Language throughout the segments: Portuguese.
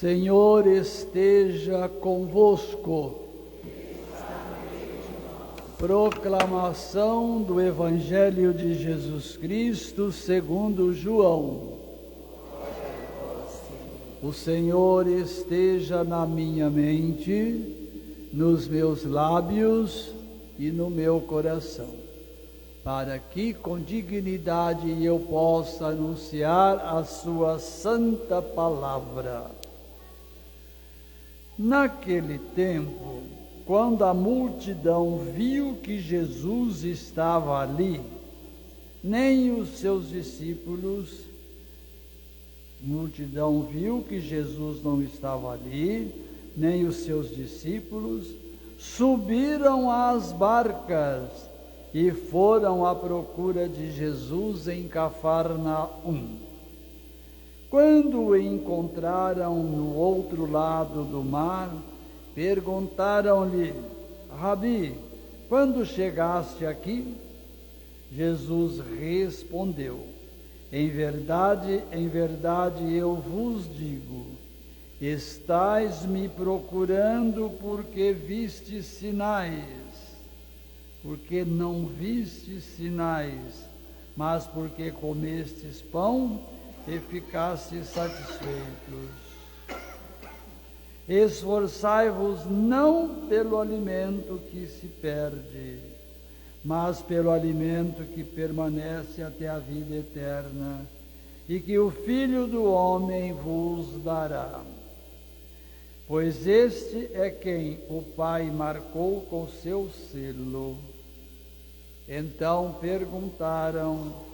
Senhor esteja convosco. Proclamação do Evangelho de Jesus Cristo segundo João. O Senhor esteja na minha mente, nos meus lábios e no meu coração, para que com dignidade eu possa anunciar a sua santa palavra. Naquele tempo, quando a multidão viu que Jesus estava ali, nem os seus discípulos, multidão viu que Jesus não estava ali, nem os seus discípulos, subiram às barcas e foram à procura de Jesus em Cafarnaum. Quando o encontraram no outro lado do mar, perguntaram-lhe: Rabi, quando chegaste aqui? Jesus respondeu: em verdade, eu vos digo, estais me procurando porque vistes sinais, porque não vistes sinais, mas porque comestes pão e ficastes satisfeitos. Esforçai-vos não pelo alimento que se perde, mas pelo alimento que permanece até a vida eterna, e que o Filho do Homem vos dará. Pois este é quem o Pai marcou com seu selo. Então perguntaram: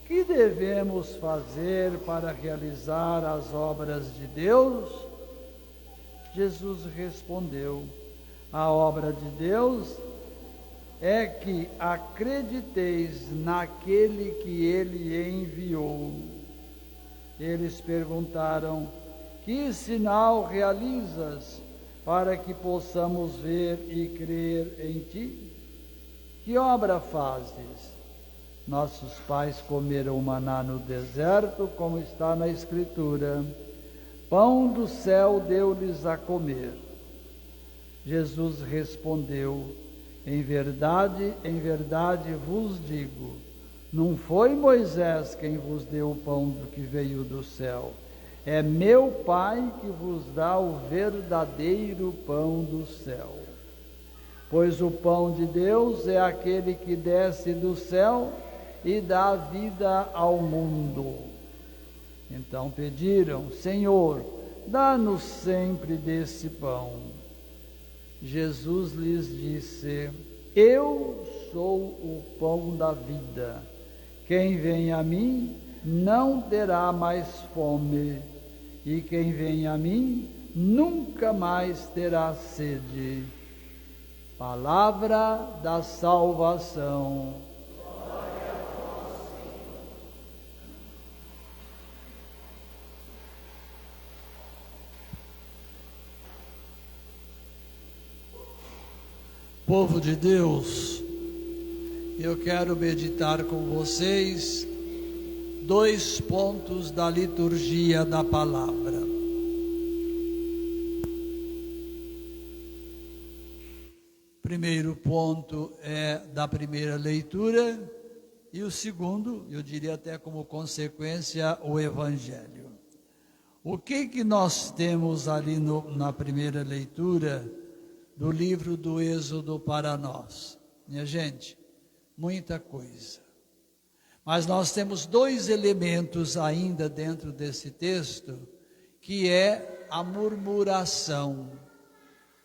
que devemos fazer para realizar as obras de Deus? Jesus respondeu: a obra de Deus é que acrediteis naquele que Ele enviou. Eles perguntaram: que sinal realizas para que possamos ver e crer em Ti? Que obra fazes? Nossos pais comeram maná no deserto, como está na Escritura. Pão do céu deu-lhes a comer. Jesus respondeu: em verdade vos digo, não foi Moisés quem vos deu o pão do que veio do céu. É meu Pai que vos dá o verdadeiro pão do céu. Pois o pão de Deus é aquele que desce do céu e dá vida ao mundo. Então pediram: Senhor, dá-nos sempre desse pão. Jesus lhes disse: eu sou o pão da vida. Quem vem a mim não terá mais fome, e quem vem a mim nunca mais terá sede. Palavra da salvação. Povo de Deus, eu quero meditar com vocês 2 pontos da liturgia da palavra. Primeiro ponto é da primeira leitura e o segundo, eu diria até como consequência, o Evangelho. O que nós temos ali na primeira leitura do livro do Êxodo para nós? Minha gente, muita coisa. Mas nós temos 2 elementos ainda dentro desse texto, que é a murmuração,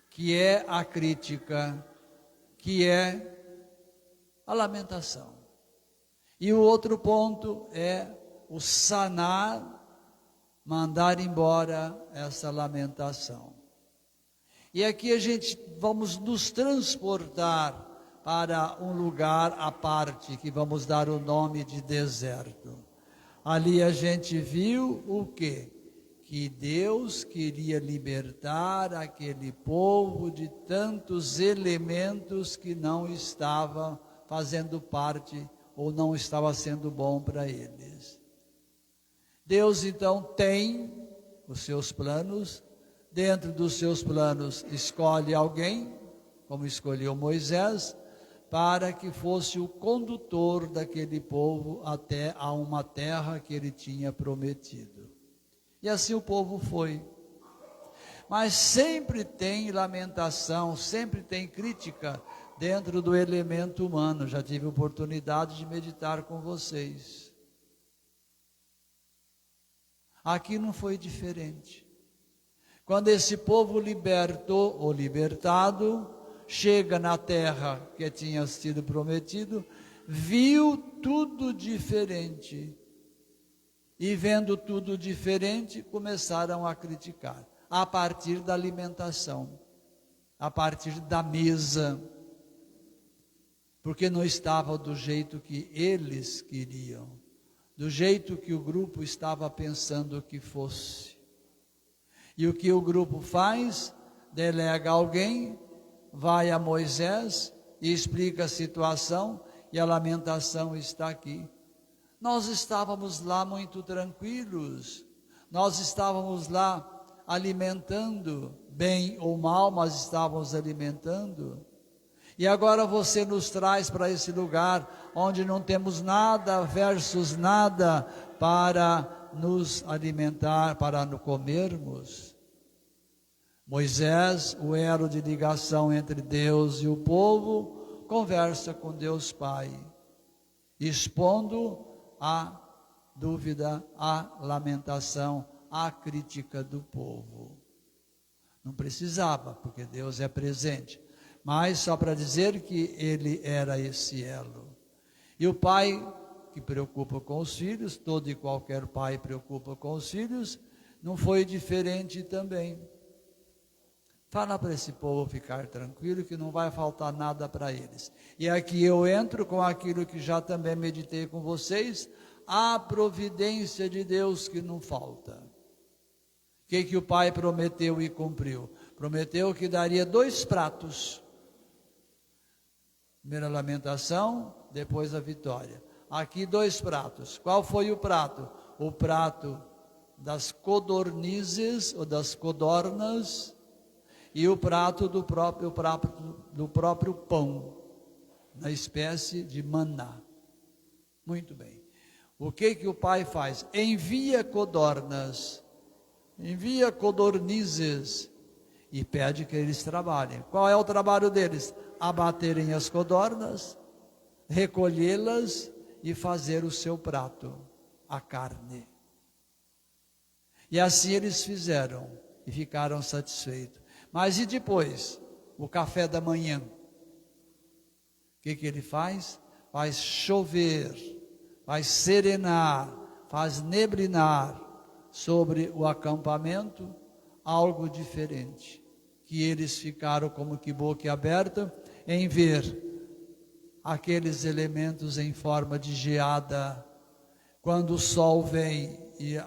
que é a crítica, que é a lamentação. E o outro ponto é o sanar, mandar embora essa lamentação. E aqui a gente vamos nos transportar para um lugar à parte, que vamos dar o nome de deserto. Ali a gente viu o quê? Que Deus queria libertar aquele povo de tantos elementos que não estavam fazendo parte ou não estava sendo bom para eles. Deus então tem os seus planos. Dentro dos seus planos, escolhe alguém, como escolheu Moisés, para que fosse o condutor daquele povo até a uma terra que ele tinha prometido. E assim o povo foi. Mas sempre tem lamentação, sempre tem crítica dentro do elemento humano. Já tive oportunidade de meditar com vocês. Aqui não foi diferente. Quando esse povo libertou ou libertado, chega na terra que tinha sido prometido, viu tudo diferente. E vendo tudo diferente, começaram a criticar. A partir da alimentação, a partir da mesa, porque não estava do jeito que eles queriam, do jeito que o grupo estava pensando que fosse. E o que o grupo faz? Delega alguém, vai a Moisés e explica a situação, e a lamentação está aqui. Nós estávamos lá muito tranquilos, nós estávamos lá alimentando, bem ou mal, mas estávamos alimentando. E agora você nos traz para esse lugar onde não temos nada versus nada para nos alimentar, para nos comermos. Moisés, o elo de ligação entre Deus e o povo, conversa com Deus Pai, expondo a dúvida, a lamentação, a crítica do povo. Não precisava, porque Deus é presente, mas só para dizer que ele era esse elo. E o pai que preocupa com os filhos, todo e qualquer pai preocupa com os filhos, não foi diferente também. Fala para esse povo ficar tranquilo, que não vai faltar nada para eles. E aqui eu entro com aquilo que já também meditei com vocês, a providência de Deus que não falta. O que o pai prometeu e cumpriu? Prometeu que daria 2 pratos. Primeira lamentação, depois a vitória. Aqui 2 pratos. Qual foi o prato? O prato das codornizes ou das codornas, e o prato do próprio pão, na espécie de maná. Muito bem. O que o pai faz? Envia codornas, envia codornizes e pede que eles trabalhem. Qual é o trabalho deles? Abaterem as codornas, recolhê-las e fazer o seu prato, a carne. E assim eles fizeram e ficaram satisfeitos. Mas e depois? O café da manhã. O que ele faz? Faz chover, faz serenar, faz neblinar sobre o acampamento algo diferente. Que eles ficaram como que boca aberta em ver aqueles elementos em forma de geada. Quando o sol vem e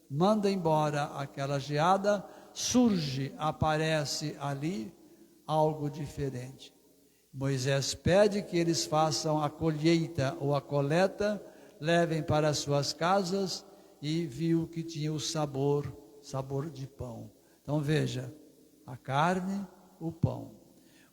manda embora aquela geada, surge, aparece ali algo diferente. Moisés pede que eles façam a colheita ou a coleta, levem para as suas casas, e viu que tinha o sabor de pão. Então veja, a carne, o pão.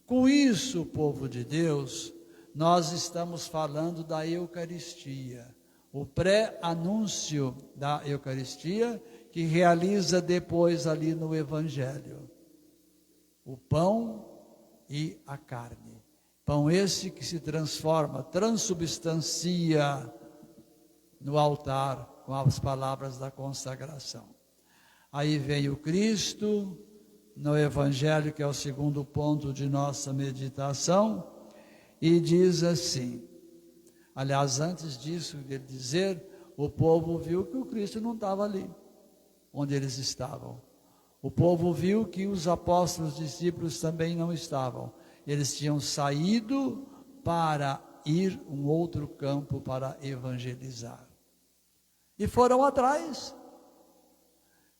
Com isso, povo de Deus, nós estamos falando da Eucaristia, o pré-anúncio da Eucaristia, que realiza depois ali no Evangelho. O pão e a carne. Pão esse que se transforma, transubstancia no altar com as palavras da consagração. Aí vem o Cristo no Evangelho, que é o segundo ponto de nossa meditação, e diz assim, aliás, antes disso, de dizer, o povo viu que o Cristo não estava ali, onde eles estavam. O povo viu que os apóstolos, discípulos também não estavam. Eles tinham saído para ir um outro campo para evangelizar. E foram atrás.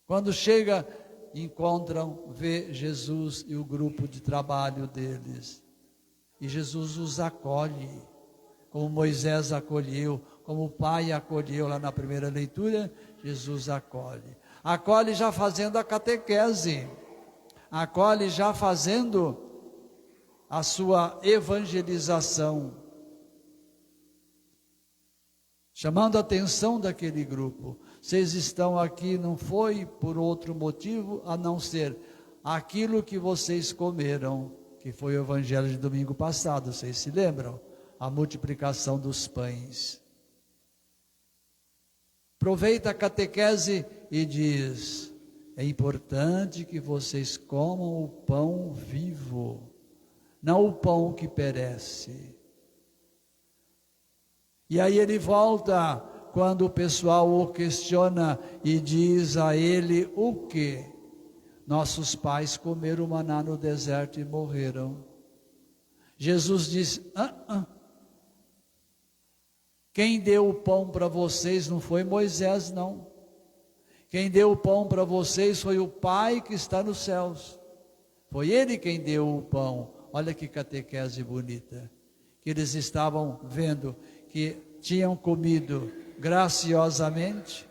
Quando chega, encontram, vê Jesus e o grupo de trabalho deles. E Jesus os acolhe, como Moisés acolheu, como o Pai acolheu lá na primeira leitura, Jesus acolhe. acolhe já fazendo a catequese, acolhe já fazendo a sua evangelização, chamando a atenção daquele grupo. Vocês estão aqui, não foi por outro motivo, a não ser aquilo que vocês comeram, que foi o evangelho de domingo passado, vocês se lembram? A multiplicação dos pães. Aproveita a catequese e diz: é importante que vocês comam o pão vivo, não o pão que perece. E aí ele volta, quando o pessoal o questiona e diz a ele o quê? Nossos pais comeram maná no deserto e morreram. Jesus diz: quem deu o pão para vocês não foi Moisés, não. Quem deu o pão para vocês foi o Pai que está nos céus. Foi Ele quem deu o pão. Olha que catequese bonita. Que eles estavam vendo que tinham comido graciosamente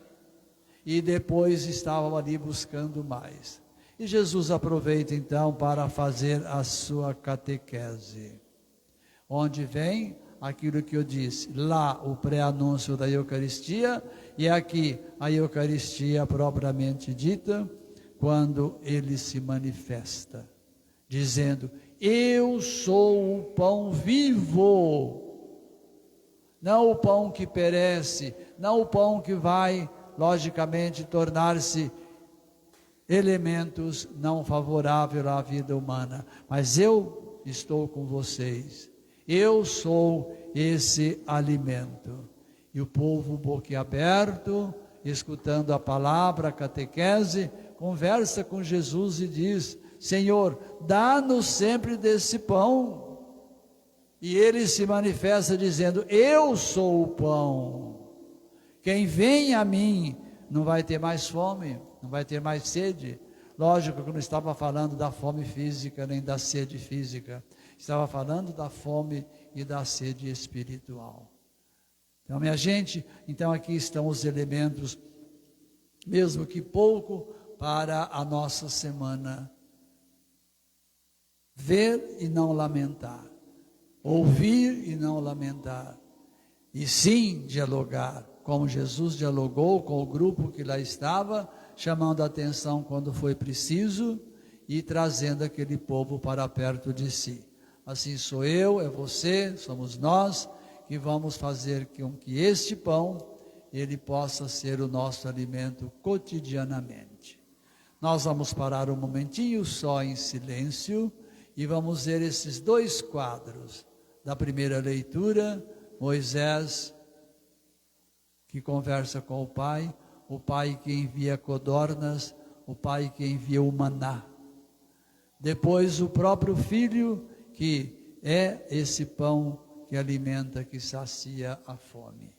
e depois estavam ali buscando mais. E Jesus aproveita então para fazer a sua catequese, onde vem aquilo que eu disse, lá o pré-anúncio da Eucaristia, e aqui a Eucaristia propriamente dita, quando ele se manifesta, dizendo: eu sou o pão vivo, não o pão que perece, não o pão que vai, logicamente, tornar-se elementos não favoráveis à vida humana, mas eu estou com vocês. Eu sou esse alimento. E o povo boquiaberto, escutando a palavra, a catequese, conversa com Jesus e diz: Senhor, dá-nos sempre desse pão. E ele se manifesta dizendo: eu sou o pão. Quem vem a mim não vai ter mais fome, não vai ter mais sede. Lógico que não estava falando da fome física, nem da sede física. Estava falando da fome e da sede espiritual. Então, minha gente, então aqui estão os elementos, mesmo que pouco, para a nossa semana. Ver e não lamentar. Ouvir e não lamentar. E sim dialogar, como Jesus dialogou com o grupo que lá estava, chamando a atenção quando foi preciso e trazendo aquele povo para perto de si. Assim sou eu, é você, somos nós, que vamos fazer com que este pão, ele possa ser o nosso alimento cotidianamente. Nós vamos parar um momentinho só em silêncio e vamos ver esses dois quadros da primeira leitura: Moisés que conversa com o Pai que envia codornas, o Pai que envia o maná. Depois o próprio Filho, que é esse pão que alimenta, que sacia a fome.